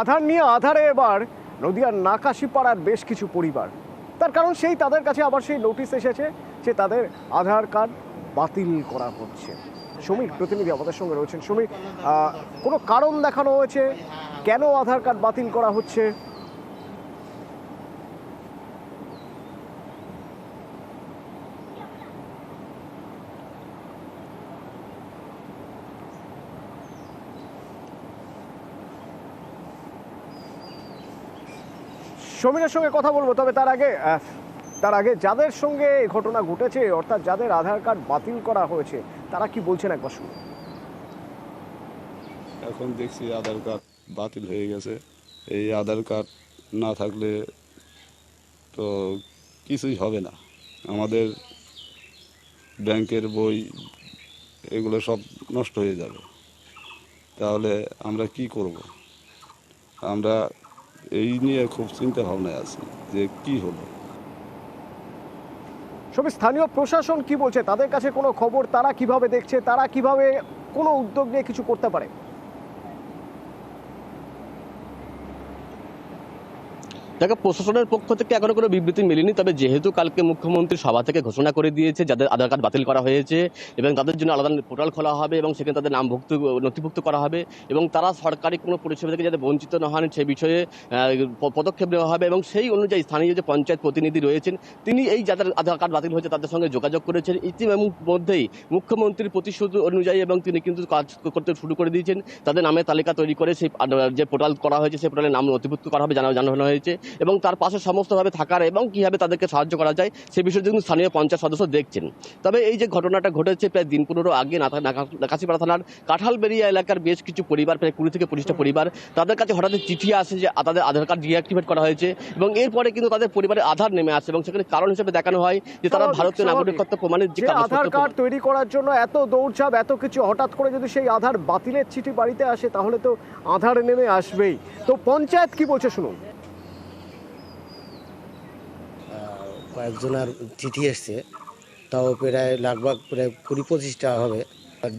আধার নিয়ে আধারে এবার নদিয়ার নাকাশিপাড়ার বেশ কিছু পরিবার, তার কারণ সেই তাদের কাছে আবার সেই নোটিশ এসেছে যে তাদের আধার কার্ড বাতিল করা হচ্ছে। সমীর প্রতিনিধি আমাদের সঙ্গে রয়েছেন। সমীর, কোনো কারণ দেখানো হয়েছে কেন আধার কার্ড বাতিল করা হচ্ছে? সমীরের সঙ্গে কথা বলবো, তবে তার আগে যাদের সঙ্গে এই ঘটনা ঘটেছে, অর্থাৎ যাদের আধার কার্ড বাতিল করা হয়েছে, তারা কি বলছেন একবার শুনুন। এখন দেখছি আধার কার্ড বাতিল হয়ে গেছে। এই আধার কার্ড না থাকলে তো কিছুই হবে না। আমাদের ব্যাংকের বই এগুলো সব নষ্ট হয়ে যাবে। তাহলে আমরা কি করব? আমরা এই নিয়ে খুব চিন্তা ভাবনায় আছি যে কি হলো। সবই স্থানীয় প্রশাসন কি বলছে, তাদের কাছে কোনো খবর, তারা কিভাবে দেখছে, তারা কিভাবে কোনো উদ্যোগ নিয়ে কিছু করতে পারে? দেখো, প্রশাসনের পক্ষ থেকে এখনো কোনো বিবৃতি মেলেনি। তবে যেহেতু কালকে মুখ্যমন্ত্রী সভা থেকে ঘোষণা করে দিয়েছে যাদের আধার কার্ড বাতিল করা হয়েছে এবং তাদের জন্য আলাদা পোর্টাল খোলা হবে এবং সেখানে তাদের নাম নথিভুক্ত করা হবে এবং তারা সরকারি কোনো পরিষেবা থেকে যাতে বঞ্চিত না হন সে বিষয়ে পদক্ষেপ নেওয়া হবে। এবং সেই অনুযায়ী স্থানীয় যে পঞ্চায়েত প্রতিনিধি রয়েছেন তিনি এই যাদের আধার কার্ড বাতিল হয়েছে তাদের সঙ্গে যোগাযোগ করেছেন ইতিমধ্যেই মুখ্যমন্ত্রীর প্রতিশ্রুতি অনুযায়ী, এবং তিনি কিন্তু কাজ করতে শুরু করে দিয়েছেন। তাদের নামের তালিকা তৈরি করে সেই যে পোর্টাল করা হয়েছে সেই পোর্টালে নাম নথিভুক্ত করা হবে জানানো হয়েছে এবং তার পাশে সমস্তভাবে থাকার এবং কীভাবে তাদেরকে সাহায্য করা যায় সে বিষয়ে কিন্তু স্থানীয় পঞ্চায়েত সদস্য দেখছেন। তবে এই যে ঘটনাটা ঘটেছে প্রায় দিন 15 আগে নাকাশিপাড়া থানার কাঁঠালবেড়িয়া এলাকার বেশ কিছু পরিবার, প্রায় 20 থেকে 25টা পরিবার, তাদের কাছে হঠাৎ চিঠি আসে যে তাদের আধার কার্ড ডিঅ্যাক্টিভেট করা হয়েছে এবং এরপরে কিন্তু তাদের পরিবারের আধার নেমে আসে এবং সেখানে কারণ হিসেবে দেখানো হয় যে তারা ভারতীয় নাগরিকত্ব প্রমাণের যে আধার কার্ড তৈরি করার জন্য এত দৌড়ঝাঁপ, এত কিছু, হঠাৎ করে যদি সেই আধার বাতিলের চিঠি বাড়িতে আসে তাহলে তো আধার নেমে আসবেই। তো পঞ্চায়েত কি বলছে শুনুন। কয়েকজনের চিঠি এসছে, তাও প্রায় লাগভাগ প্রায় 20-25টা হবে।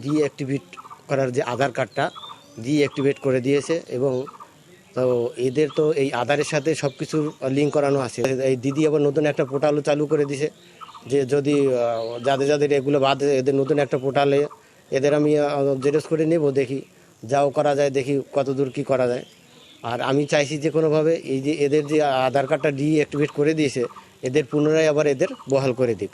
ডিঅ্যাক্টিভেট করার যে আধার কার্ডটা ডিঅ্যাক্টিভেট করে দিয়েছে এবং তো এদের তো এই আধারের সাথে সব কিছুর লিঙ্ক করানো আছে। এই দিদি আবার নতুন একটা পোর্টালও চালু করে দিয়েছে যে যদি যাদের এগুলো বাদ এদের নতুন একটা পোর্টালে এদের আমি জেরক্স করে নেব, দেখি যাও করা যায়, দেখি কতদূর কি করা যায়। আর আমি চাইছি যে কোনোভাবে এই যে এদের যে আধার কার্ডটা ডিঅ্যাক্টিভেট করে দিয়েছে এদের পুনরায় আবার এদের বহাল করে দিক।